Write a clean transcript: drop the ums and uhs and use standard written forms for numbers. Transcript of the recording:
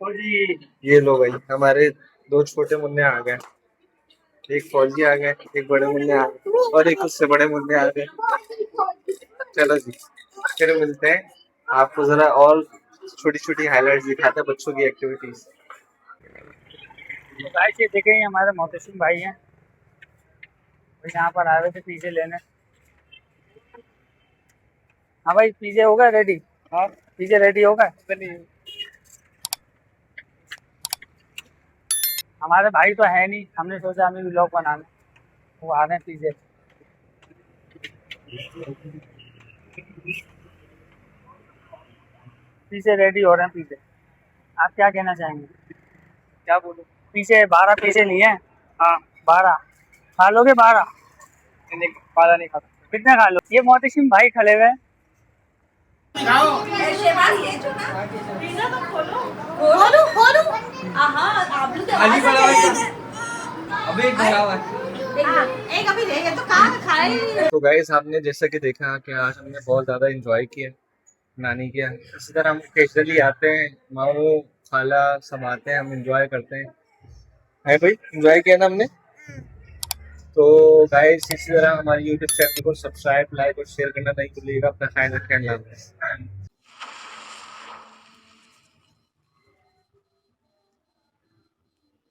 ये लो भाई, हमारे दो छोटे मुन्ने आ गए, एक फौजी आ गए, एक बड़े मुन्ने आ गए और एक उससे बड़े मुन्ने आ गए। चलो जी, फिर मिलते हैं, आपको जरा और छोटी छोटी हाइलाइट्स दिखाते हैं बच्चों की एक्टिविटीज। तो गाइस ये देखें, ये हमारे मोहतसिम भाई हैं, तो यहाँ पर आए हुए थे पिज़्ज़े लेने। हाँ भाई, पिज़्ज़े हो गए रेडी? हाँ, पिज़्ज़े रेडी हो गए। हमारे भाई तो है नहीं, हमने सोचा हमें भी व्लॉग बनाना, वो आ रहे हैं पिज़्ज़े। पिज़्ज़े रेडी हो रहे हैं, पिज़्ज़े। आप क्या कहना चाहेंगे? क्या बोलो? पिज़्ज़े 12 पिज़्ज़े लिए हैं। हाँ 12 खा लोगे? 12 नहीं, 12 नहीं खाता। कितने खा लो? ये मोहतसिम भाई खड़े हुए हैं। तो गाइस, आपने जैसा कि देखा कि आज हमने बहुत ज़्यादा एंजॉय किया नानी के। इसी तरह हम ओकेजनली आते हैं, मामू खाला सब आते हैं, हम एंजॉय करते हैं। है भाई, एंजॉय किया ना हमने। तो गाइस, इसी तरह हमारी यूट्यूब चैनल को सब्सक्राइब, लाइक और शेयर करना नहीं भूलिएगा। अपना ख्याल रखें, अल्लाह हाफ़िज़।